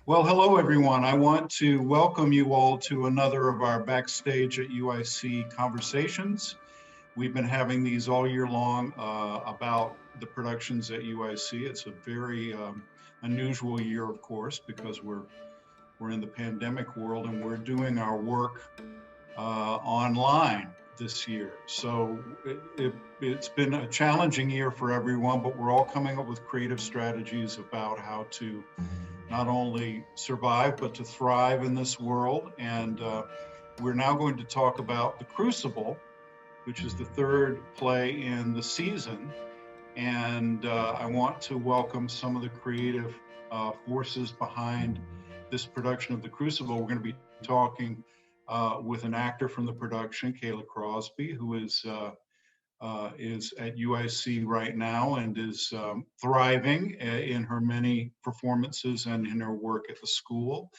Well, hello, everyone. I want to welcome you all to another of our Backstage at UIC conversations. We've been having these all year long about the productions at UIC. It's a very unusual year, of course, because we're in the pandemic world and we're doing our work online this year. So it's been a challenging year for everyone, but we're all coming up with creative strategies about how to not only survive, but to thrive in this world. And we're now going to talk about The Crucible, which is the third play in the season. And I want to welcome some of the creative forces behind this production of The Crucible. We're going to be talking with an actor from the production, Kayla Crosby, who is at UIC right now and is thriving in her many performances and in her work at the school.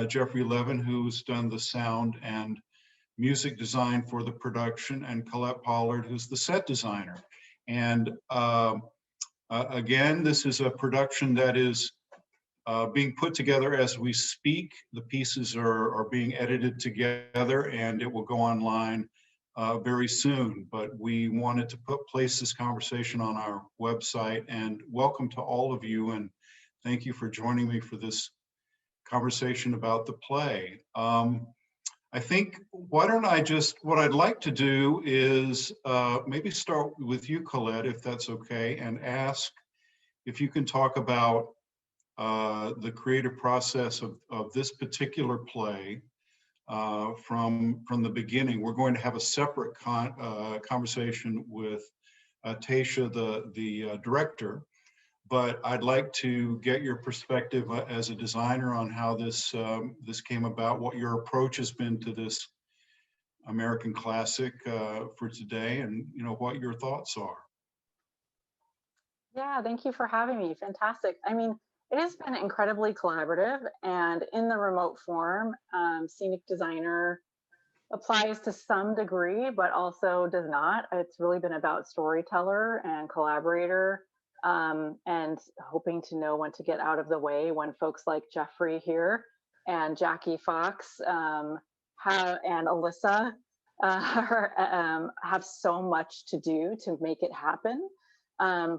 Jeffrey Levin, who's done the sound and music design for the production, and Collette Pollard, who's the set designer. And again, this is a production that is being put together as we speak. The pieces are being edited together and it will go online very soon, but we wanted to place this conversation on our website. And welcome to all of you, and thank you for joining me for this conversation about the play. I think, what I'd like to do is maybe start with you, Collette, if that's okay, and ask if you can talk about the creative process of this particular play. From the beginning. We're going to have a separate conversation with Tasia, the director, but I'd like to get your perspective as a designer on how this came about, what your approach has been to this American classic for today, and what your thoughts are. Yeah, thank you for having me. Fantastic. I mean, it has been incredibly collaborative, and in the remote form, scenic designer applies to some degree, but also does not. It's really been about storyteller and collaborator, and hoping to know when to get out of the way when folks like Jeffrey here and Jackie Fox and Alyssa have so much to do to make it happen.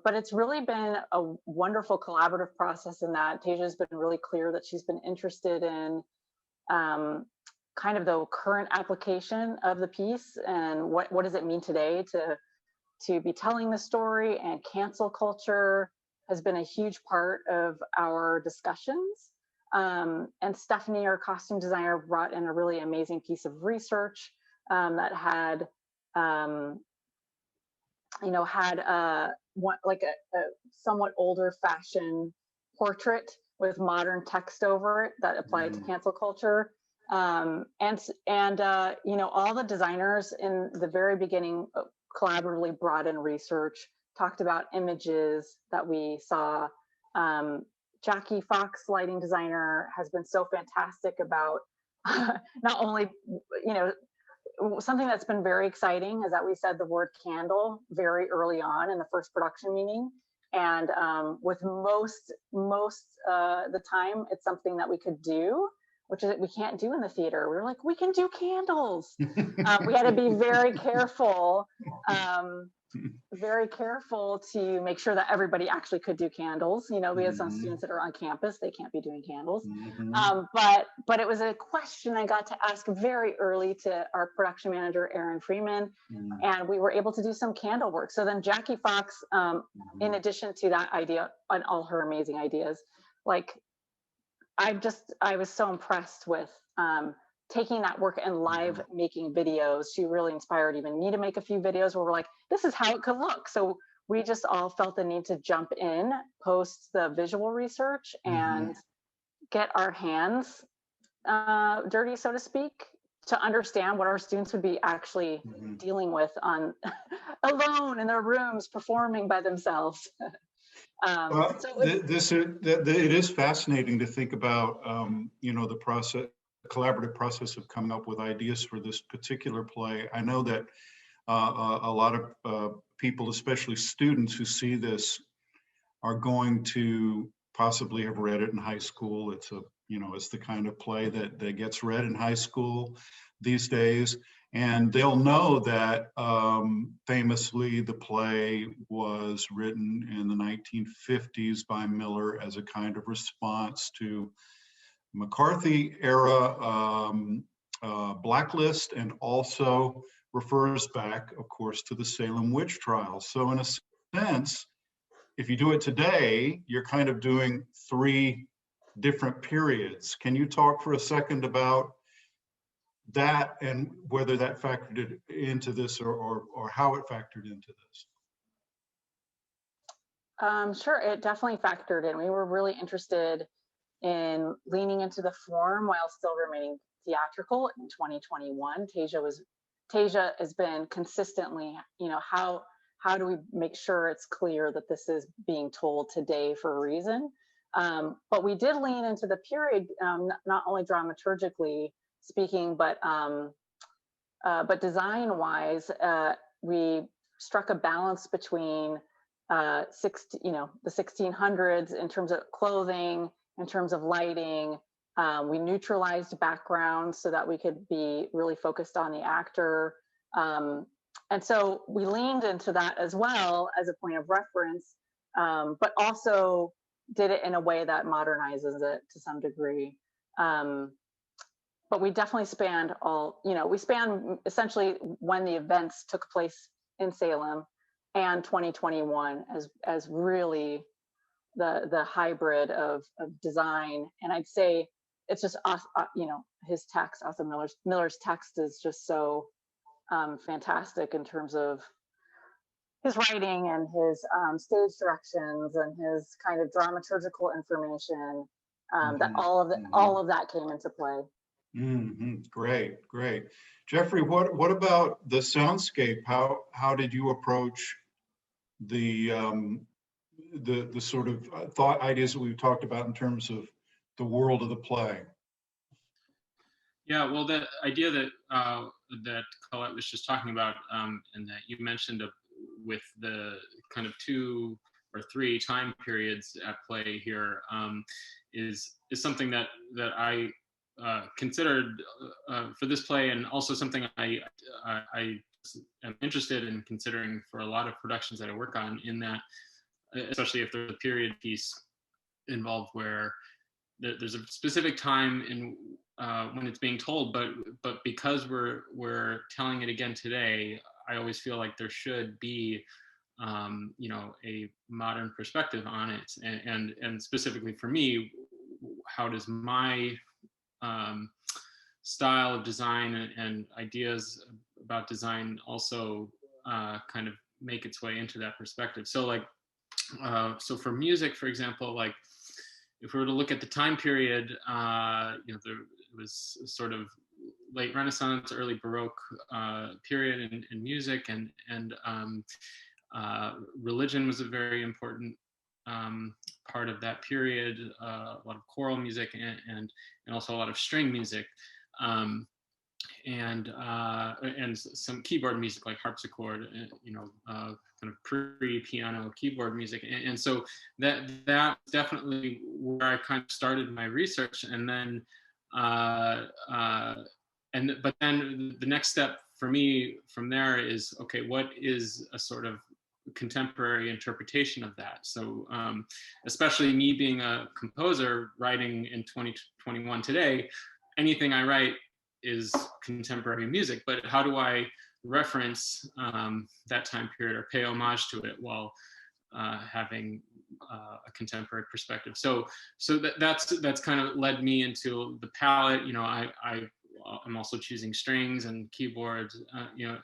But it's really been a wonderful collaborative process in that Tasia's been really clear that she's been interested in kind of the current application of the piece and what does it mean today to be telling the story, and cancel culture has been a huge part of our discussions. And Stephanie, our costume designer, brought in a really amazing piece of research that had like a somewhat older fashion portrait with modern text over it that applied to cancel culture. And all the designers in the very beginning collaboratively brought in research, talked about images that we saw. Jackie Fox, lighting designer, has been so fantastic about not only, something that's been very exciting is that we said the word candle very early on in the first production meeting. And with most the time, it's something that we could do, which is we can't do in the theater. We were like, we can do candles. We had to be very careful to make sure that everybody actually could do candles. We have some students that are on campus, they can't be doing candles. But it was a question I got to ask very early to our production manager, Aaron Freeman, and we were able to do some candle work. So then Jackie Fox, in addition to that idea and all her amazing ideas, like I was so impressed with taking that work and live making videos. She really inspired even me to make a few videos where we're like, this is how it could look. So we just all felt the need to jump in, post the visual research, and get our hands dirty, so to speak, to understand what our students would be actually dealing with alone in their rooms, performing by themselves. It is fascinating to think about, the collaborative process of coming up with ideas for this particular play. I know that a lot of people, especially students who see this, are going to possibly have read it in high school. It's a you know, it's the kind of play that gets read in high school these days. And they'll know that famously the play was written in the 1950s by Miller as a kind of response to McCarthy era blacklist, and also refers back, of course, to the Salem witch trials. So in a sense, if you do it today, you're kind of doing 3 different periods. Can you talk for a second about that and whether that factored into this, or how it factored into this? Sure, it definitely factored in. We were really interested in leaning into the form while still remaining theatrical in 2021. Tasia has been consistently, you know, how do we make sure it's clear that this is being told today for a reason? But we did lean into the period, not only dramaturgically speaking, but design-wise, we struck a balance between the 1600s in terms of clothing, in terms of lighting. We neutralized backgrounds so that we could be really focused on the actor. And so we leaned into that as well as a point of reference, but also did it in a way that modernizes it to some degree. But we definitely spanned we spanned essentially when the events took place in Salem and 2021 as really the hybrid of design. And I'd say it's just, his text, Arthur Miller's text is just so fantastic in terms of his writing and his stage directions and his kind of dramaturgical information, that all of that came into play. Great, great. Jeffrey, what about the soundscape? How did you approach the sort of thought ideas that we've talked about in terms of the world of the play? Yeah, well, the idea that that Collette was just talking about, and that you mentioned with the kind of 2 or 3 time periods at play here, is something that I considered for this play, and also something I am interested in considering for a lot of productions that I work on, in that, especially if there's a period piece involved where there's a specific time in when it's being told, but because we're telling it again today, I always feel like there should be a modern perspective on it, and specifically for me, how does my style of design and ideas about design also kind of make its way into that perspective. So like, so for music, for example, like if we were to look at the time period, it was sort of late Renaissance, early Baroque period in music, and religion was a very important part of that period. A lot of choral music and also a lot of string music, and some keyboard music like harpsichord, kind of pre-piano keyboard music, and so that definitely where I kind of started my research, and then but then the next step for me from there is, okay, what is a sort of contemporary interpretation of that? So especially me being a composer writing in 2021 today, anything I write is contemporary music, but how do I reference that time period or pay homage to it while having a contemporary perspective? So that's kind of led me into the palette. I'm also choosing strings and keyboards,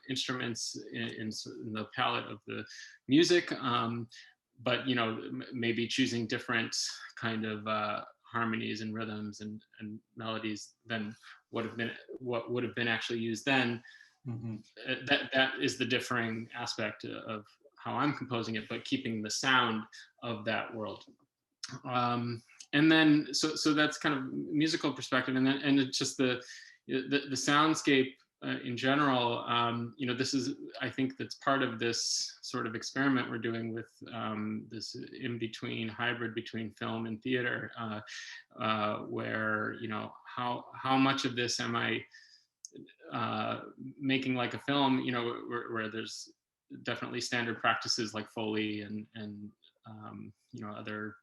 instruments in the palette of the music, but maybe choosing different kind of harmonies and rhythms and melodies than what would have been actually used then. That is the differing aspect of how I'm composing it, but keeping the sound of that world. And then so that's kind of musical perspective, and it's just the soundscape in general, this is, I think that's part of this sort of experiment we're doing with this in-between hybrid between film and theater, where, how much of this am I making like a film, where there's definitely standard practices like Foley and other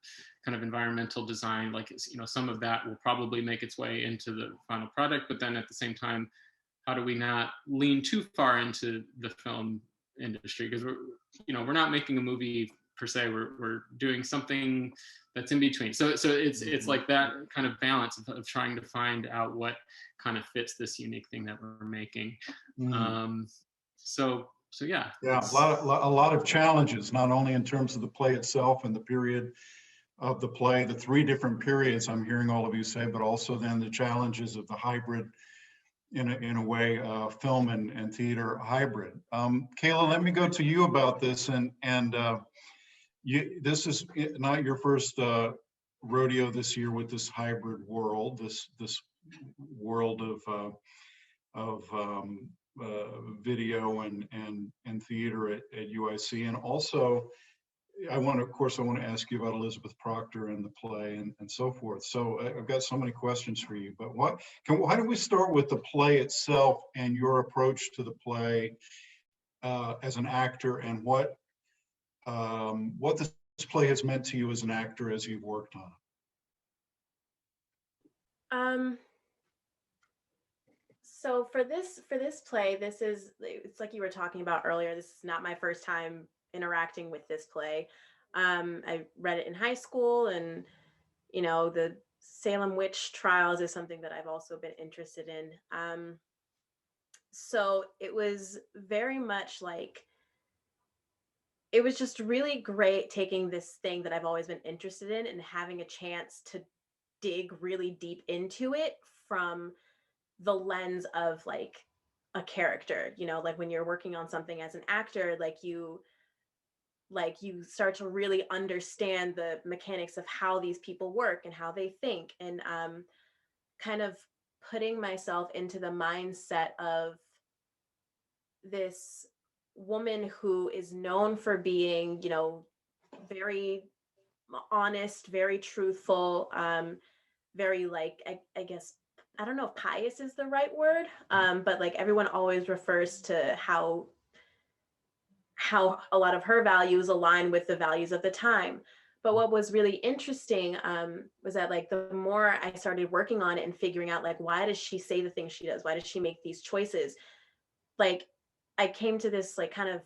kind of environmental design, like, some of that will probably make its way into the final product, but then at the same time, how do we not lean too far into the film industry? Because we're not making a movie per se. We're doing something that's in between. So it's like that kind of balance of trying to find out what kind of fits this unique thing that we're making. So yeah. Yeah, a lot of challenges, not only in terms of the play itself and the period of the play, the 3 different periods I'm hearing all of you say, but also then the challenges of the hybrid, in a way, film and theater hybrid. Kayla, let me go to you about this, and this is not your first rodeo this year with this hybrid world, this world of video and theater at UIC, and also I want to ask you about Elizabeth Proctor and the play and so forth. So I've got so many questions for you, but why don't we start with the play itself and your approach to the play as an actor, and what this play has meant to you as an actor as you've worked on it? So for this play, it's like you were talking about earlier, this is not my first time interacting with this play. I read it in high school, and the Salem witch trials is something that I've also been interested in. So it was very much like, it was just really great taking this thing that I've always been interested in and having a chance to dig really deep into it from the lens of like a character, like when you're working on something as an actor, you start to really understand the mechanics of how these people work and how they think, and kind of putting myself into the mindset of this woman who is known for being, very honest, very truthful, very like, I guess, I don't know if pious is the right word, but like everyone always refers to how a lot of her values align with the values of the time. But what was really interesting was that like the more I started working on it and figuring out like, why does she say the things she does? Why does she make these choices? Like I came to this like kind of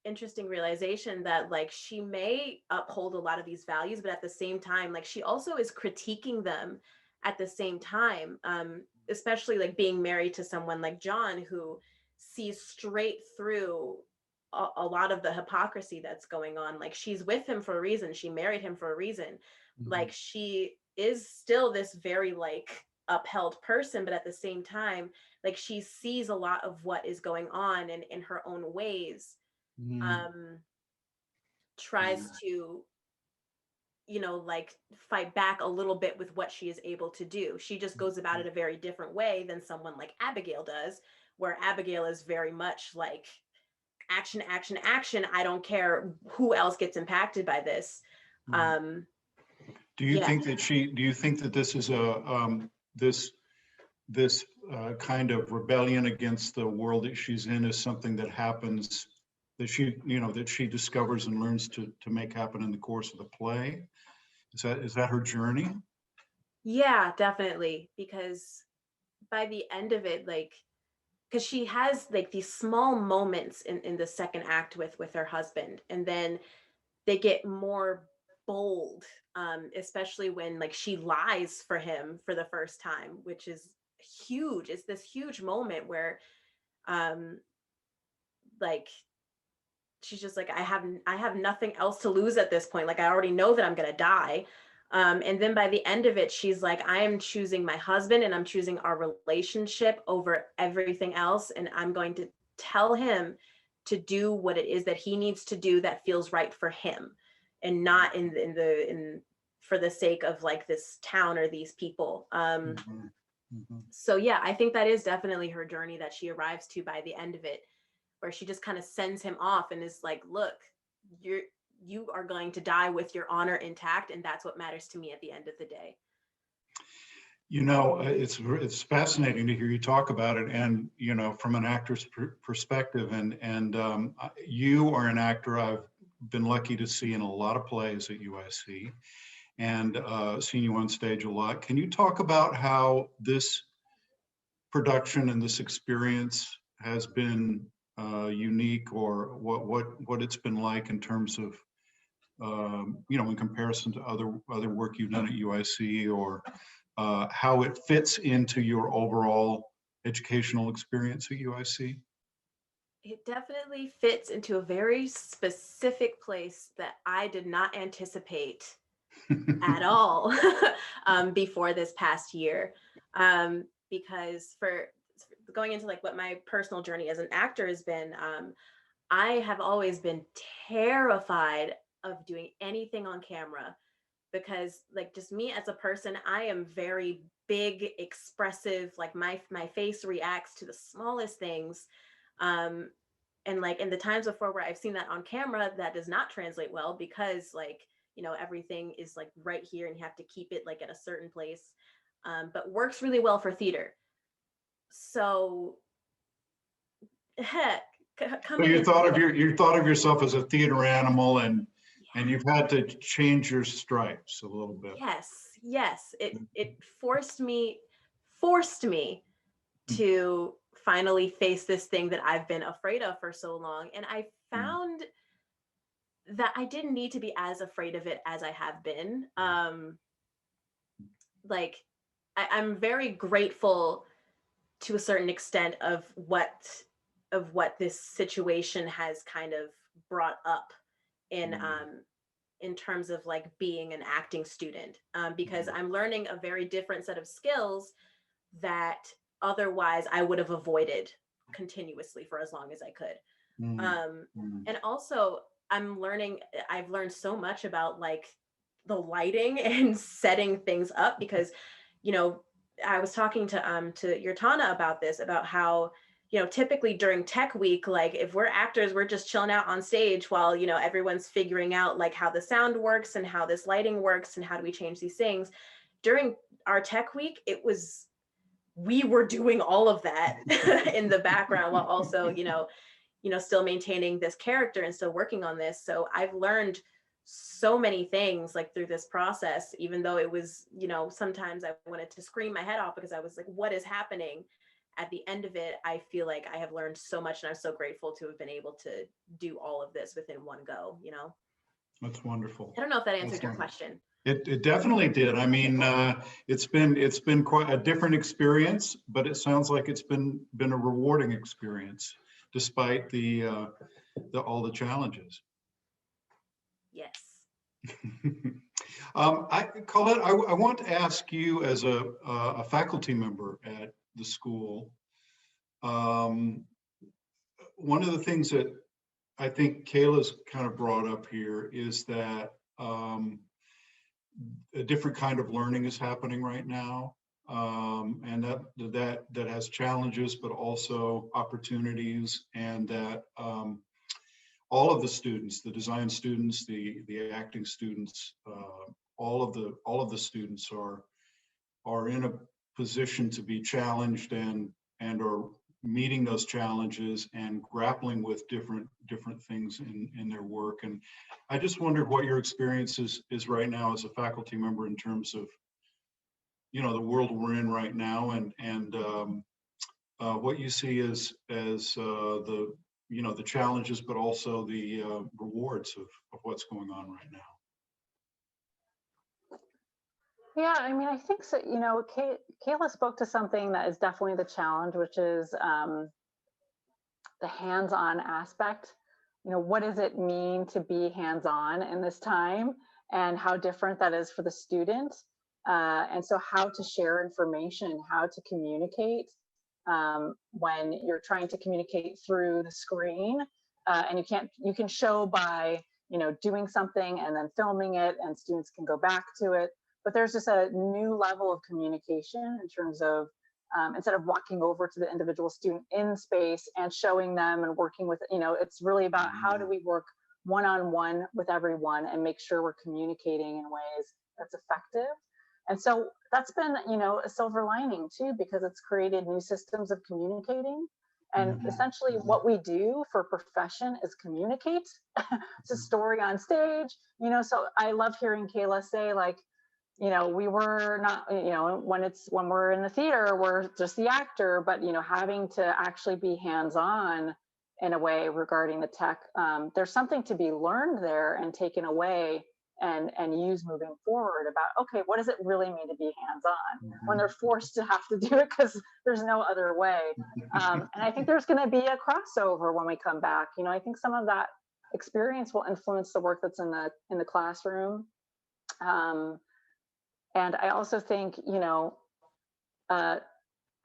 interesting realization that like she may uphold a lot of these values, but at the same time, like she also is critiquing them at the same time, especially like being married to someone like John, who sees straight through a lot of the hypocrisy that's going on. Like she's with him for a reason. She married him for a reason. Mm-hmm. Like she is still this very like upheld person, but at the same time, like she sees a lot of what is going on and in her own ways, tries to, like fight back a little bit with what she is able to do. She just goes about it a very different way than someone like Abigail does, where Abigail is very much like action, action, action. I don't care who else gets impacted by this. Do you think that this is this kind of rebellion against the world that she's in is something that happens, that she discovers and learns to make happen in the course of the play? Is that her journey? Yeah, definitely. Because by the end of it, like, because she has like these small moments in the second act with her husband, and then they get more bold, especially when like she lies for him for the first time, which is huge. It's this huge moment where like she's just like, I have nothing else to lose at this point. Like I already know that I'm gonna die. And then by the end of it, she's like, I am choosing my husband and I'm choosing our relationship over everything else. And I'm going to tell him to do what it is that he needs to do that feels right for him, and not in for the sake of like this town or these people. So yeah, I think that is definitely her journey that she arrives to by the end of it, where she just kind of sends him off and is like, look, you are going to die with your honor intact, and that's what matters to me at the end of the day. You know, it's fascinating to hear you talk about it, and you know, from an actor's perspective, and you are an actor I've been lucky to see in a lot of plays at UIC, and seen you on stage a lot. Can you talk about how this production and this experience has been unique, or what it's been like in terms of you know, in comparison to other work you've done at UIC, or how it fits into your overall educational experience at UIC? It definitely fits into a very specific place that I did not anticipate at all before this past year. Because for going into like what my personal journey as an actor has been, I have always been terrified of doing anything on camera, because like just me as a person, I am very big, expressive, like my face reacts to the smallest things. And like in the times before where I've seen that on camera, that does not translate well, because like, you know, everything is like right here and you have to keep it like at a certain place, but works really well for theater. So heck, So you thought of yourself as a theater animal, and you've had to change your stripes a little bit. Yes. It forced me to finally face this thing that I've been afraid of for so long. And I found that I didn't need to be as afraid of it as I have been. Like I'm very grateful to a certain extent of what this situation has kind of brought up in terms of like being an acting student, because I'm learning a very different set of skills that otherwise I would have avoided continuously for as long as I could. And also I've learned so much about like the lighting and setting things up, because, you know, I was talking to your Tana about this, about how, you know, typically during tech week, like if we're actors, we're just chilling out on stage while, you know, everyone's figuring out like how the sound works and how this lighting works and how do we change these things. During our tech week, we were doing all of that in the background while also, you know, still maintaining this character and still working on this. So I've learned so many things like through this process, even though it was, you know, sometimes I wanted to scream my head off because I was like, what is happening? At the end of it, I feel like I have learned so much, and I'm so grateful to have been able to do all of this within one go, you know? That's wonderful. I don't know if that answered your question. It definitely did. I mean, it's been quite a different experience, but it sounds like it's been a rewarding experience despite all the challenges. Yes. Collette, I want to ask you, as a faculty member at the school, one of the things that I think Kayla's kind of brought up here is that a different kind of learning is happening right now, and that has challenges, but also opportunities, and that all of the students, the design students, the acting students, all of the students are in a position to be challenged and are meeting those challenges and grappling with different things in their work. And I just wondered what your experience is right now as a faculty member in terms of, you know, the world we're in right now, and what you see as the, you know, the challenges, but also the rewards of what's going on right now. Yeah, I mean, I think so. You know, Kayla spoke to something that is definitely the challenge, which is the hands-on aspect. You know, what does it mean to be hands-on in this time, and how different that is for the student? And so how to share information, how to communicate when you're trying to communicate through the screen, and you can show by, you know, doing something and then filming it, and students can go back to it. But there's just a new level of communication in terms of instead of walking over to the individual student in space and showing them and working with, it's really about how do we work one-on-one with everyone and make sure we're communicating in ways that's effective. And so that's been, a silver lining too, because it's created new systems of communicating. And essentially what we do for profession is communicate. It's a story on stage, so I love hearing Kayla say, like, we were not, when we're in the theater, we're just the actor, but, having to actually be hands-on in a way regarding the tech, there's something to be learned there and taken away and use moving forward about, okay, what does it really mean to be hands-on when they're forced to have to do it because there's no other way. And I think there's going to be a crossover when we come back. I think some of that experience will influence the work that's in the classroom. And I also think,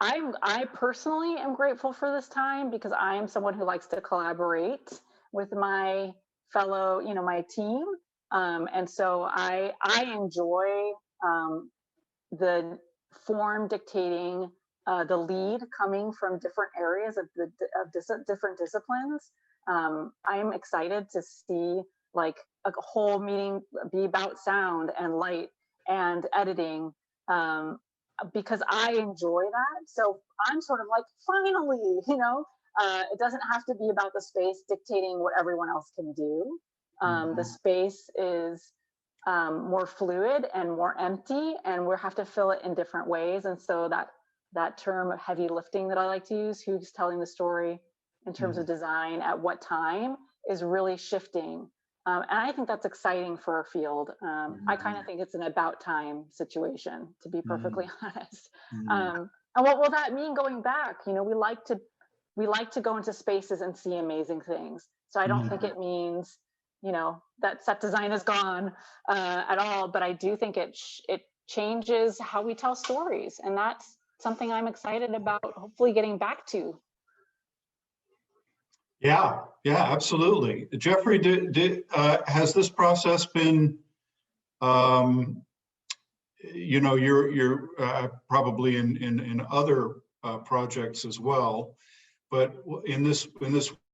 I personally am grateful for this time because I am someone who likes to collaborate with my fellow, my team. And so I enjoy the form dictating the lead coming from different areas of different disciplines. I am excited to see like a whole meeting be about sound and light and editing, because I enjoy that. So I'm sort of like, finally, it doesn't have to be about the space dictating what everyone else can do. The space is more fluid and more empty, and we'll have to fill it in different ways. And so that term of heavy lifting that I like to use, who's telling the story in terms of design at what time, is really shifting. And I think that's exciting for our field. I kind of think it's an about time situation, to be perfectly honest. And what will that mean going back? We like to go into spaces and see amazing things. So I don't think it means, that set design is gone at all, but I do think it changes how we tell stories. And that's something I'm excited about hopefully getting back to. Yeah, absolutely. Jeffrey, has this process been, you're probably in other projects as well, but in this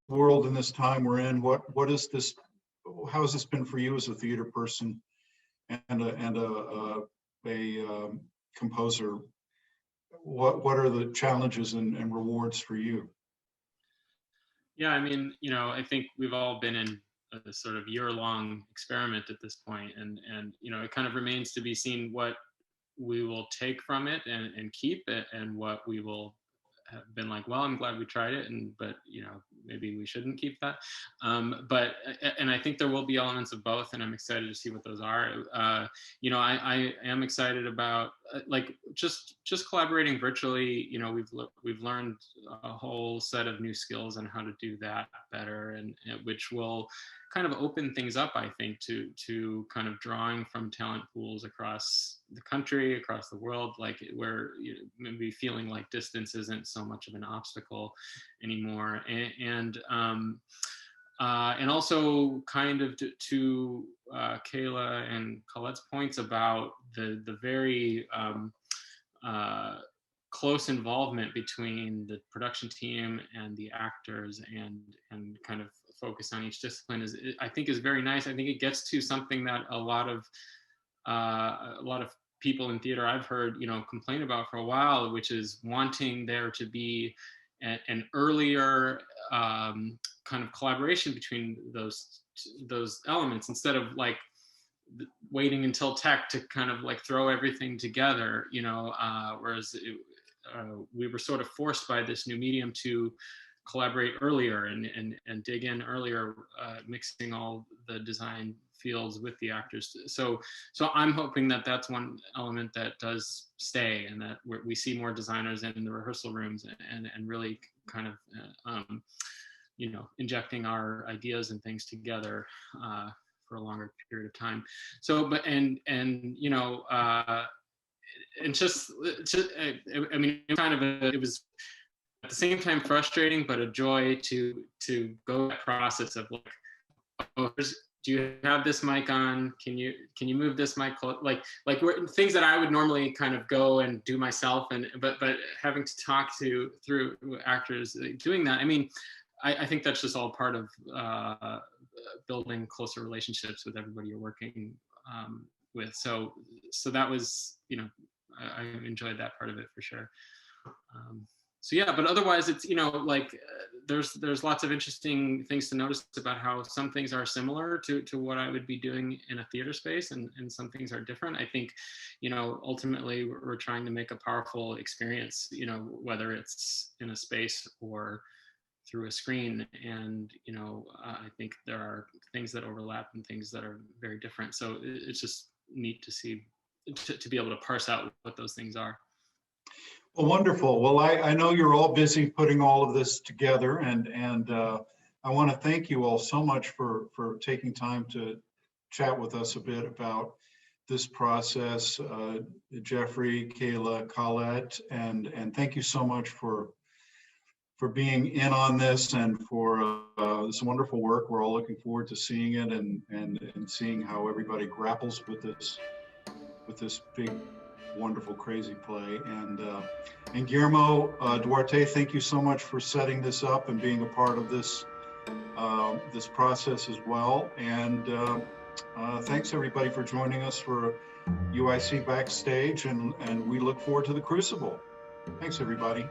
world, in this time we're in, what is this? How has this been for you as a theater person and a composer? What are the challenges and rewards for you? Yeah, I mean, I think we've all been in a sort of year-long experiment at this point, and it kind of remains to be seen what we will take from it and keep it, and what we will have been like, well, I'm glad we tried it, but maybe we shouldn't keep that. But I think there will be elements of both, and I'm excited to see what those are. I am excited about like just collaborating virtually. We've learned a whole set of new skills on how to do that better, and which will kind of open things up, I think, to kind of drawing from talent pools across the country, across the world, like where maybe feeling like distance isn't so much of an obstacle anymore. And also kind of to Kayla and Colette's points about the very close involvement between the production team and the actors, and kind of focus on each discipline I think is very nice. I think it gets to something that a lot of people in theater I've heard complain about for a while, which is wanting there to be an earlier kind of collaboration between those elements, instead of like waiting until tech to kind of like throw everything together, whereas we were sort of forced by this new medium to collaborate earlier and dig in earlier, mixing all the design fields with the actors. So I'm hoping that that's one element that does stay, and that we see more designers in the rehearsal rooms and really kind of injecting our ideas and things together for a longer period of time. So, but and just I mean, it was at the same time frustrating, but a joy to go that process of like, oh, do you have this mic on? Can you move this mic? Like things that I would normally kind of go and do myself, but having to talk through actors doing that. I mean, I think that's just all part of building closer relationships with everybody you're working with. So that was, you know, I enjoyed that part of it for sure. So yeah, but otherwise it's, you know, like there's lots of interesting things to notice about how some things are similar to what I would be doing in a theater space, and some things are different. I think, you know, ultimately we're trying to make a powerful experience, you know, whether it's in a space or through a screen. And, you know, I think there are things that overlap and things that are very different. So it's just neat to see, to be able to parse out what those things are. Well, wonderful. Well, I know you're all busy putting all of this together, and I want to thank you all so much for taking time to chat with us a bit about this process. Jeffrey, Kayla, Collette, and thank you so much for being in on this and for this wonderful work. We're all looking forward to seeing it and seeing how everybody grapples with this big, wonderful, crazy play. And Guillermo Duarte, thank you so much for setting this up and being a part of this this process as well. And thanks everybody for joining us for UIC Backstage, and we look forward to the Crucible. Thanks everybody.